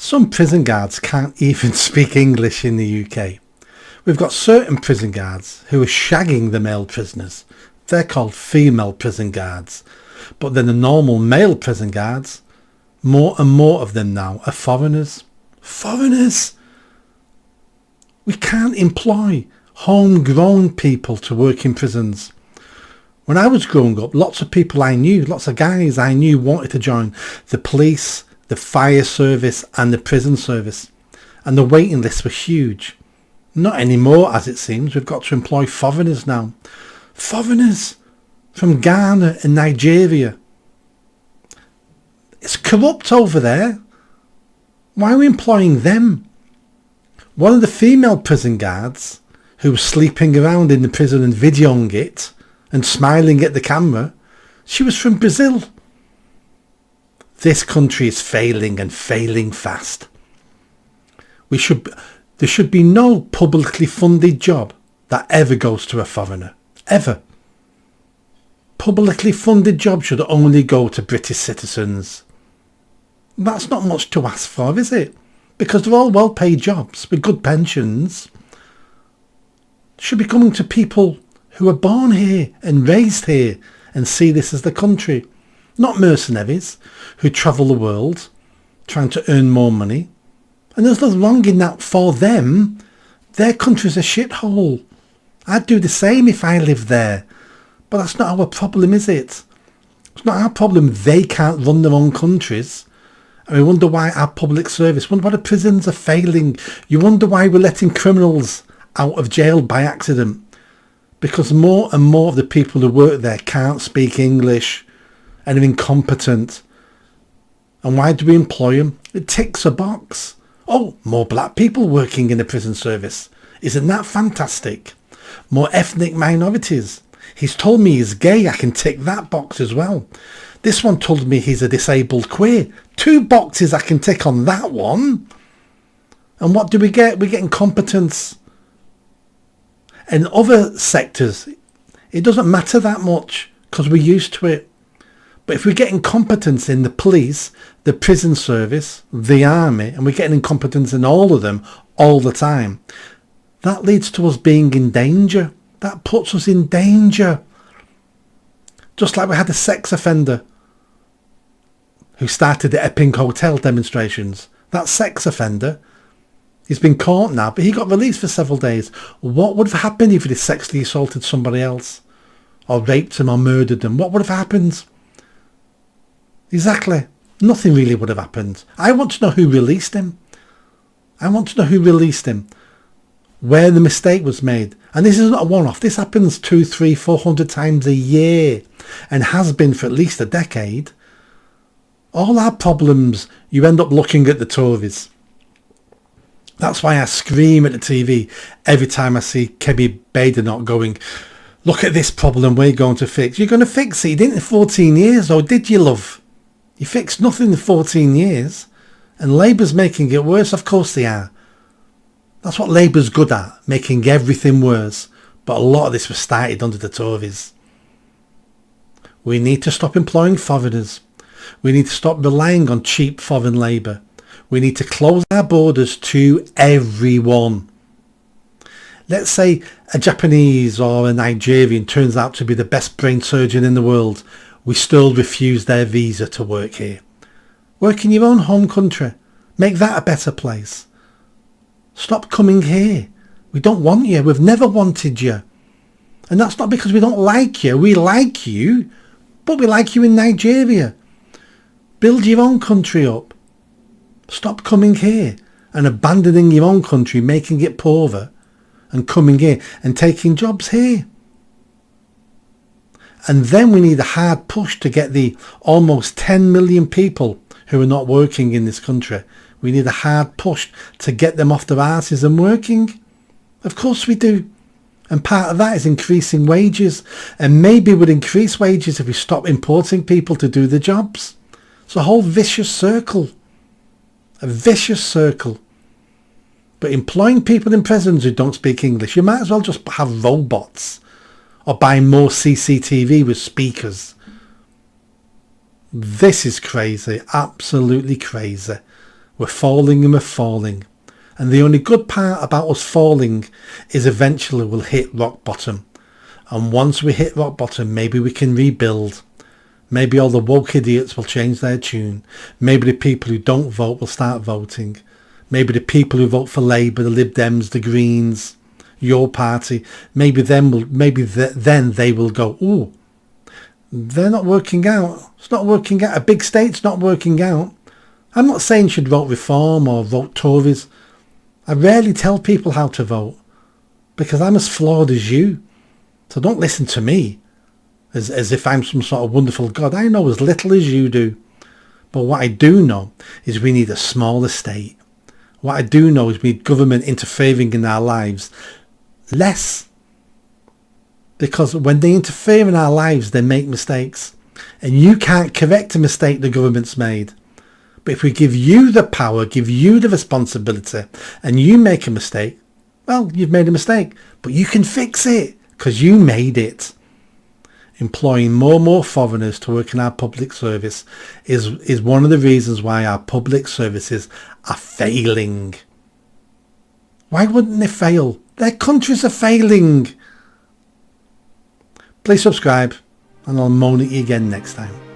Some prison guards can't even speak English in the UK. We've got certain prison guards who are shagging the male prisoners. They're called female prison guards. But then the normal male prison guards, more and more of them now are foreigners. Foreigners! We can't employ homegrown people to work in prisons. When I was growing up, lots of people I knew, lots of guys I knew wanted to join the police, the fire service and the prison service. And the waiting lists were huge. Not anymore, as it seems. We've got to employ foreigners now. Foreigners from Ghana and Nigeria. It's corrupt over there. Why are we employing them? One of the female prison guards who was sleeping around in the prison and videoing it and smiling at the camera, she was from Brazil. This country is failing and failing fast. There should be no publicly funded job that ever goes to a foreigner. Ever. Publicly funded jobs should only go to British citizens. That's not much to ask for, is it? Because they're all well-paid jobs with good pensions. Should be coming to people who are born here and raised here and see this as the country. Not mercenaries who travel the world trying to earn more money. And there's nothing wrong in that for them. Their country's a shithole. I'd do the same if I lived there. But that's not our problem, is it? It's not our problem they can't run their own countries. And we wonder why our public service, wonder why the prisons are failing. You wonder why we're letting criminals out of jail by accident. Because more and more of the people who work there can't speak English and are incompetent. And why do we employ them? It ticks a box. Oh, more black people working in the prison service. Isn't that fantastic? More ethnic minorities. He's told me he's gay. I can tick that box as well. This one told me he's a disabled queer. 2 boxes I can tick on that one. And what do we get? We get incompetence. In other sectors, it doesn't matter that much because we're used to it. But if we get incompetence in the police, the prison service, the army, and we get incompetence in all of them all the time, that leads to us being in danger. That puts us in danger. Just like we had a sex offender who started the Epping Hotel demonstrations. That sex offender, he's been caught now, but he got released for several days. What would have happened if he sexually assaulted somebody else? Or raped him or murdered them? What would have happened? Exactly. Nothing really would have happened. I want to know who released him. I want to know who released him. Where the mistake was made. And this is not a one-off. This happens 200, 300, 400 times a year. And has been for at least a decade. All our problems, you end up looking at the Tories. That's why I scream at the TV every time I see Kebby Badenoch going, look at this problem we're going to fix. You're going to fix it. You didn't in 14 years, or did you, love? You fixed nothing in 14 years. And Labour's making it worse. Of course they are. That's what Labour's good at, making everything worse. But a lot of this was started under the Tories. We need to stop employing foreigners. We need to stop relying on cheap foreign labour. We need to close our borders to everyone. Let's say a Japanese or a Nigerian turns out to be the best brain surgeon in the world. We still refuse their visa to work here. Work in your own home country. Make that a better place. Stop coming here. We don't want you. We've never wanted you. And that's not because we don't like you. We like you, but we like you in Nigeria. Build your own country up. Stop coming here and abandoning your own country, making it poorer, and coming here and taking jobs here. And then we need a hard push to get the almost 10 million people who are not working in this country. We need a hard push to get them off their asses and working. Of course we do. And part of that is increasing wages. And maybe we'd increase wages if we stop importing people to do the jobs. It's a whole vicious circle. A vicious circle. But employing people in prisons who don't speak English, you might as well just have robots. Or buy more CCTV with speakers. This is crazy. Absolutely crazy. We're falling and we're falling. And the only good part about us falling is eventually we'll hit rock bottom. And once we hit rock bottom, maybe we can rebuild. Maybe all the woke idiots will change their tune. Maybe the people who don't vote will start voting. Maybe the people who vote for Labour, the Lib Dems, the Greens, your party, maybe then they will go, ooh, they're not working out. It's not working out. A big state's not working out. I'm not saying you should vote Reform or vote Tories. I rarely tell people how to vote because I'm as flawed as you. So don't listen to me as if I'm some sort of wonderful God. I know as little as you do. But what I do know is we need a smaller state. What I do know is we need government interfering in our lives less. Because when they interfere in our lives, they make mistakes. And you can't correct a mistake the government's made. But if we give you the power, give you the responsibility, and you make a mistake, well, you've made a mistake. But you can fix it because you made it. Employing more and more foreigners to work in our public service is one of the reasons why our public services are failing. Why wouldn't they fail? Their countries are failing. Please subscribe and I'll moan at you again next time.